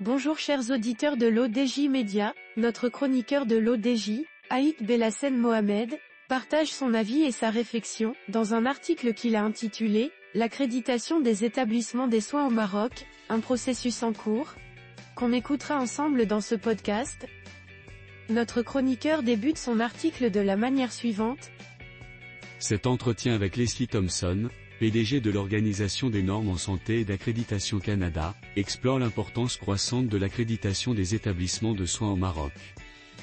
Bonjour chers auditeurs de l'ODJ Média, notre chroniqueur de l'ODJ, Aït Belassen Mohamed, partage son avis et sa réflexion, dans un article qu'il a intitulé « L'accréditation des établissements des soins au Maroc, un processus en cours », qu'on écoutera ensemble dans ce podcast. Notre chroniqueur débute son article de la manière suivante. Cet entretien avec Leslie Thompson, PDG de l'Organisation des normes en santé et d'accréditation Canada, explore l'importance croissante de l'accréditation des établissements de soins au Maroc.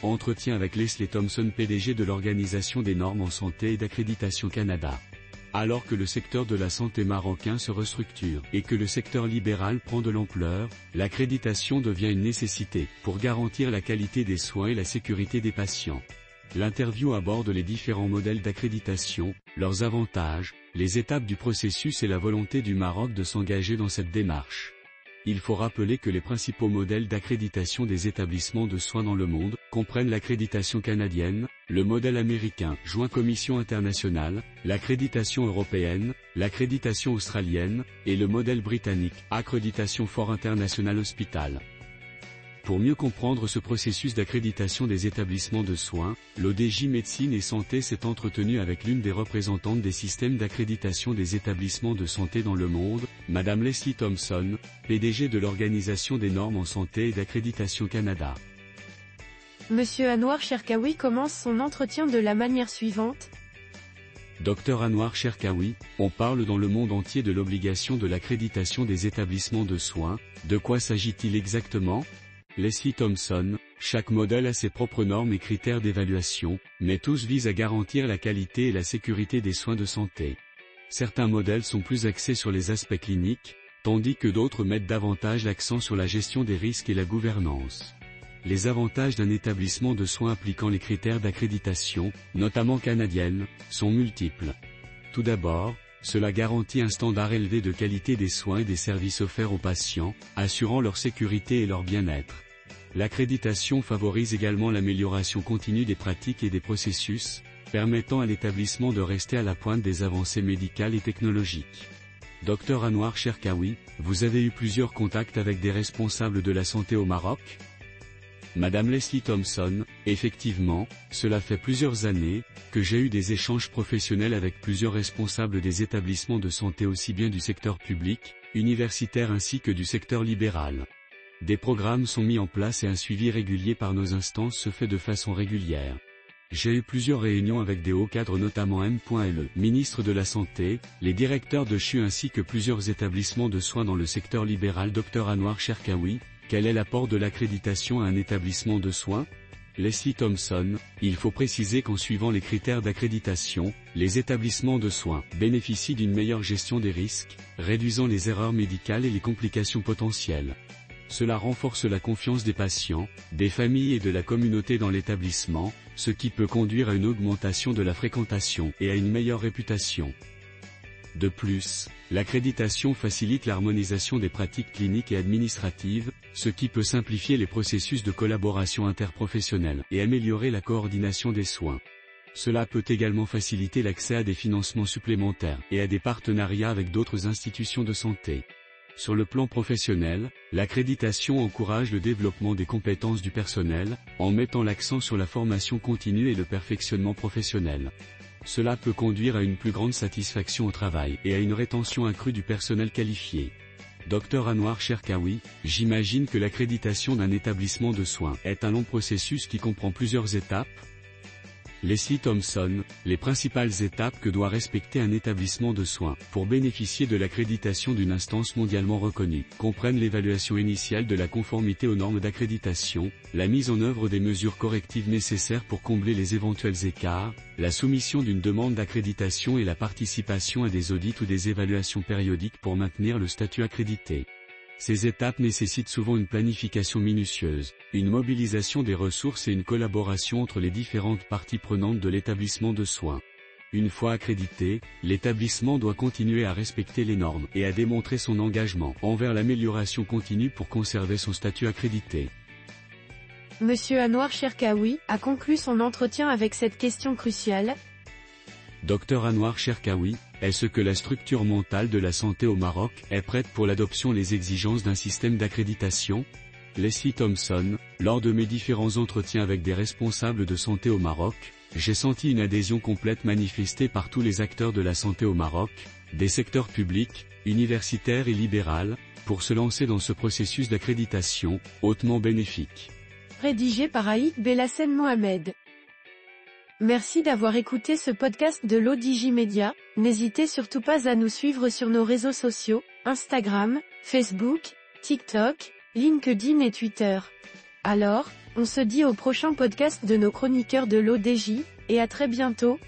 Entretien avec Leslie Thompson, PDG de l'Organisation des normes en santé et d'accréditation Canada. Alors que le secteur de la santé marocain se restructure et que le secteur libéral prend de l'ampleur, l'accréditation devient une nécessité pour garantir la qualité des soins et la sécurité des patients. L'interview aborde les différents modèles d'accréditation, leurs avantages, les étapes du processus et la volonté du Maroc de s'engager dans cette démarche. Il faut rappeler que les principaux modèles d'accréditation des établissements de soins dans le monde comprennent l'accréditation canadienne, le modèle américain, Joint Commission internationale, l'accréditation européenne, l'accréditation australienne, et le modèle britannique, Accreditation for International Hospital. Pour mieux comprendre ce processus d'accréditation des établissements de soins, l'ODJ Médecine et Santé s'est entretenu avec l'une des représentantes des systèmes d'accréditation des établissements de santé dans le monde, Madame Leslie Thompson, PDG de l'Organisation des normes en santé et d'accréditation Canada. Monsieur Anouar Cherkaoui commence son entretien de la manière suivante. Dr Anouar Cherkaoui, on parle dans le monde entier de l'obligation de l'accréditation des établissements de soins, de quoi s'agit-il exactement ? Leslie Thompson, chaque modèle a ses propres normes et critères d'évaluation, mais tous visent à garantir la qualité et la sécurité des soins de santé. Certains modèles sont plus axés sur les aspects cliniques, tandis que d'autres mettent davantage l'accent sur la gestion des risques et la gouvernance. Les avantages d'un établissement de soins appliquant les critères d'accréditation, notamment canadienne, sont multiples. Tout d'abord, cela garantit un standard élevé de qualité des soins et des services offerts aux patients, assurant leur sécurité et leur bien-être. L'accréditation favorise également l'amélioration continue des pratiques et des processus, permettant à l'établissement de rester à la pointe des avancées médicales et technologiques. Dr Anouar Cherkaoui, vous avez eu plusieurs contacts avec des responsables de la santé au Maroc ? Madame Leslie Thompson, effectivement, cela fait plusieurs années que j'ai eu des échanges professionnels avec plusieurs responsables des établissements de santé aussi bien du secteur public, universitaire ainsi que du secteur libéral. Des programmes sont mis en place et un suivi régulier par nos instances se fait de façon régulière. J'ai eu plusieurs réunions avec des hauts cadres notamment M.Le ministre de la Santé, les directeurs de CHU ainsi que plusieurs établissements de soins dans le secteur libéral. Dr Anouar Cherkaoui, quel est l'apport de l'accréditation à un établissement de soins ? Leslie Thompson, il faut préciser qu'en suivant les critères d'accréditation, les établissements de soins bénéficient d'une meilleure gestion des risques, réduisant les erreurs médicales et les complications potentielles. Cela renforce la confiance des patients, des familles et de la communauté dans l'établissement, ce qui peut conduire à une augmentation de la fréquentation et à une meilleure réputation. De plus, l'accréditation facilite l'harmonisation des pratiques cliniques et administratives, ce qui peut simplifier les processus de collaboration interprofessionnelle et améliorer la coordination des soins. Cela peut également faciliter l'accès à des financements supplémentaires et à des partenariats avec d'autres institutions de santé. Sur le plan professionnel, l'accréditation encourage le développement des compétences du personnel, en mettant l'accent sur la formation continue et le perfectionnement professionnel. Cela peut conduire à une plus grande satisfaction au travail et à une rétention accrue du personnel qualifié. Dr Anouar Cherkaoui, j'imagine que l'accréditation d'un établissement de soins est un long processus qui comprend plusieurs étapes. Leslie Thompson, les principales étapes que doit respecter un établissement de soins pour bénéficier de l'accréditation d'une instance mondialement reconnue comprennent l'évaluation initiale de la conformité aux normes d'accréditation, la mise en œuvre des mesures correctives nécessaires pour combler les éventuels écarts, la soumission d'une demande d'accréditation et la participation à des audits ou des évaluations périodiques pour maintenir le statut accrédité. Ces étapes nécessitent souvent une planification minutieuse, une mobilisation des ressources et une collaboration entre les différentes parties prenantes de l'établissement de soins. Une fois accrédité, l'établissement doit continuer à respecter les normes et à démontrer son engagement envers l'amélioration continue pour conserver son statut accrédité. Monsieur Anouar Cherkaoui a conclu son entretien avec cette question cruciale. Dr Anouar Cherkaoui, est-ce que la structure mentale de la santé au Maroc est prête pour l'adoption des exigences d'un système d'accréditation ? Leslie Thompson. Lors de mes différents entretiens avec des responsables de santé au Maroc, j'ai senti une adhésion complète manifestée par tous les acteurs de la santé au Maroc, des secteurs publics, universitaires et libéral, pour se lancer dans ce processus d'accréditation, hautement bénéfique. Rédigé par Aït Belassen Mohamed. Merci d'avoir écouté ce podcast de l'ODJ Media. N'hésitez surtout pas à nous suivre sur nos réseaux sociaux, Instagram, Facebook, TikTok, LinkedIn et Twitter. Alors, on se dit au prochain podcast de nos chroniqueurs de l'ODJ, et à très bientôt.